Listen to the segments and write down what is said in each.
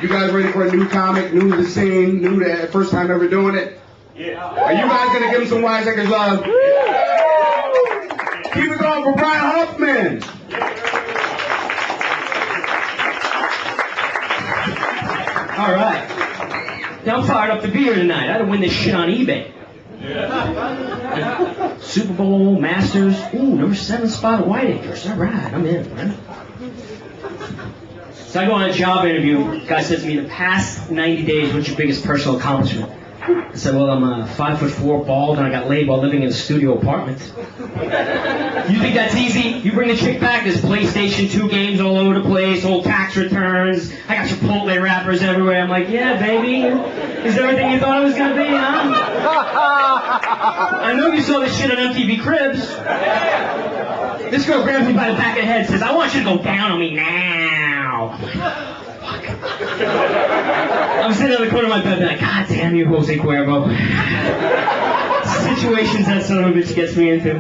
You guys ready for a new comic, new to the scene, new to first time ever doing it? Yeah. Are you guys gonna give him some Wiseacres love? Keep it going for Brian Hoffman. All right. Yeah, I'm fired up to be here tonight. I had to win this shit on eBay. Super Bowl, Masters. Ooh, number 7 spot at Wiseacres. All right, I'm in, man. So I go on a job interview. Guy says to me, the past 90 days, what's your biggest personal accomplishment? I said, well, I'm 5'4", bald, and I got laid while living in a studio apartment. You think that's easy? You bring the chick back, there's PlayStation 2 games all over the place, old tax returns, I got Chipotle wrappers everywhere. I'm like, yeah, baby. Is that everything you thought it was going to be, huh? I know you saw this shit on MTV Cribs. This girl grabs me by the back of the head and says, I want you to go down on me now. I'm like, fuck. I'm sitting on the corner of my bed like, God damn you, Jose Cuervo. Situations that son of a bitch gets me into.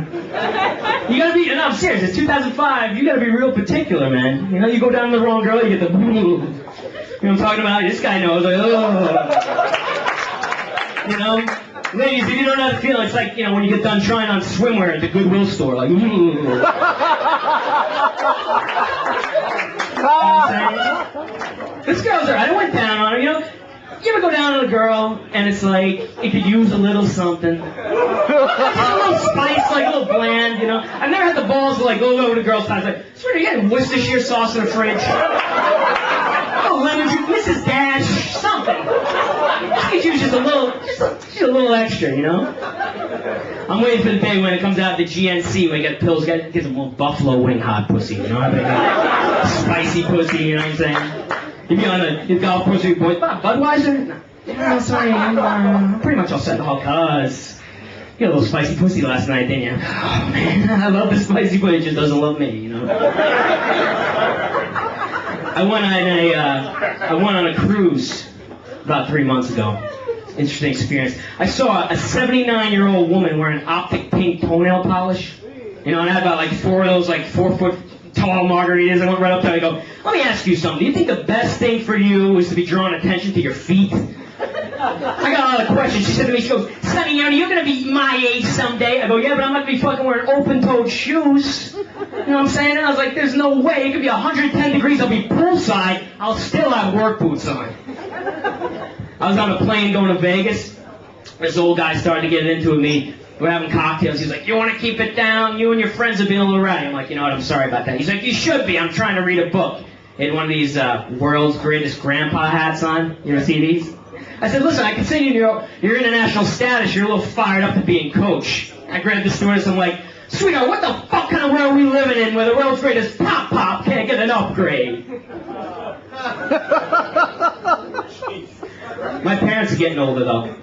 You gotta be, no, I'm serious, it's 2005, you gotta be real particular, man. You know, you go down to the wrong girl, you get the you know what I'm talking about? This guy knows, like, oh. You know? Ladies, if you don't know how to feel, it's like, you know, when you get done trying on swimwear at the Goodwill store, like, This girl's alright, I went down on her, you know? You ever go down on a girl, and it's like, it could use a little something? Just a little spice, like a little bland, you know? I've never had the balls to, like, go over to girls' house, like, sweetie, you got Worcestershire sauce in the fridge? Oh, lemon juice, Mrs. Dash, something. I could use just a little extra, you know? I'm waiting for the day when it comes out the GNC, when you get pills, get some more buffalo wing hot pussy, you know? Spicy pussy, you know what I'm saying? You be on the golf course with your boys, Budweiser? No. Yeah, sorry, I'm pretty much all set. Oh, cuz. You got a little spicy pussy last night, didn't you? Oh, man, I love the spicy pussy, it just doesn't love me, you know? I went on a cruise about 3 months ago. Interesting experience. I saw a 79-year-old woman wearing optic pink toenail polish. You know, and I had about like 4 of those like 4-foot tall margaritas. I went right up to her and I go, let me ask you something. Do you think the best thing for you is to be drawing attention to your feet? I got a lot of questions. She said to me, she goes, Sonny, you're going to be my age someday. I go, yeah, but I'm not going to be fucking wearing open-toed shoes. You know what I'm saying? And I was like, there's no way. It could be 110 degrees. I'll be poolside. I'll still have work boots on. I was on a plane going to Vegas. This old guy started to get into it with me. We're having cocktails. He's like, you want to keep it down? You and your friends have been a little rowdy. I'm like, you know what? I'm sorry about that. He's like, you should be. I'm trying to read a book. He had one of these world's greatest grandpa hats on. You ever see these? I said, listen, I can see your international status. You're a little fired up to being coach. I grabbed the stewardess. I'm like, sweetheart, what the fuck kind of world are we living in where the world's greatest pop can't get an upgrade? My parents are getting older, though.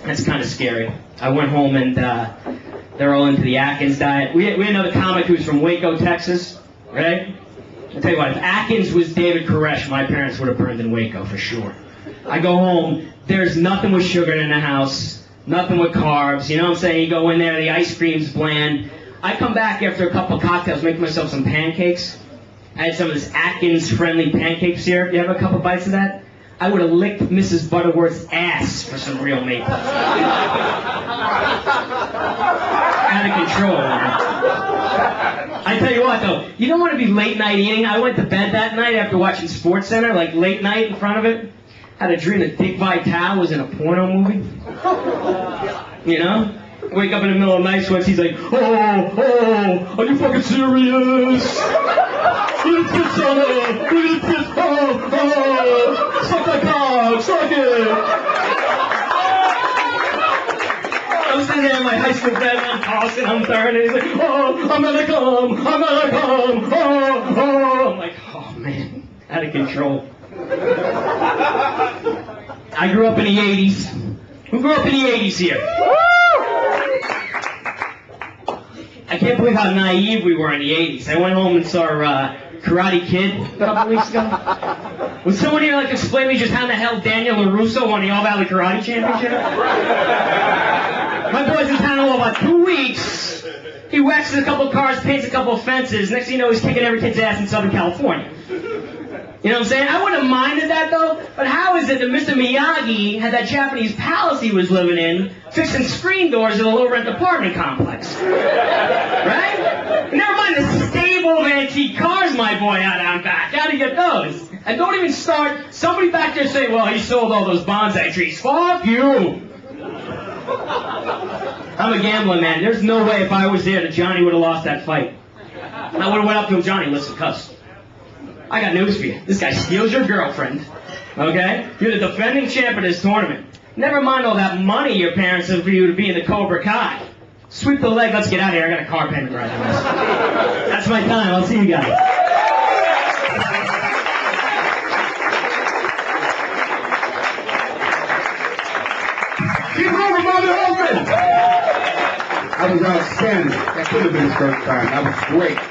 That's kind of scary. I went home and they're all into the Atkins diet. We had another comic who's from Waco, Texas, right? I'll tell you what, if Atkins was David Koresh, my parents would have burned in Waco for sure. I go home, there's nothing with sugar in the house, nothing with carbs, you know what I'm saying? You go in there, the ice cream's bland. I come back after a couple of cocktails, make myself some pancakes. I had some of this Atkins-friendly pancake syrup. You have a couple bites of that? I would have licked Mrs. Butterworth's ass for some real maple. Out of control, man. I tell you what, though, you don't want to be late night eating. I went to bed that night after watching SportsCenter, like late night in front of it. Had a dream that Dick Vitale was in a porno movie. You know? Wake up in the middle of the night sweats, he's like, oh, are you fucking serious? Look at this on it! Look at this! Oh! Suck my cock! Suck it! I'm sitting there in my high school bed and I'm tossing, I'm turning, and he's like, oh, I'm gonna come! Oh! I'm like, oh man, out of control. I grew up in the 80s. Who grew up in the 80s here? I can't believe how naive we were in the 80s. I went home and saw Karate Kid a couple weeks ago. Would someone here like explain to me just how the hell Daniel LaRusso won the All Valley Karate Championship? My boy's in town in about 2 weeks. He waxes a couple of cars, paints a couple of fences. Next thing you know, he's kicking every kid's ass in Southern California. You know what I'm saying? I wouldn't have minded that though, but how is it that Mr. Miyagi had that Japanese palace he was living in fixing screen doors in a low-rent apartment complex? Right? Never mind the stable of antique cars my boy had on back. How'd he get those? And don't even start somebody back there saying, well, he sold all those bonsai trees. Fuck you! I'm a gambling man. There's no way if I was there that Johnny would have lost that fight. I would have went up to him, Johnny, listen, cuss. I got news for you. This guy steals your girlfriend, okay? You're the defending champ of this tournament. Never mind all that money your parents have for you to be in the Cobra Kai. Sweep the leg, let's get out of here. I got a car payment right now. That's my time. I'll see you guys. Keep over, Mother Hoffman! That was outstanding. That could have been his first time. That was great.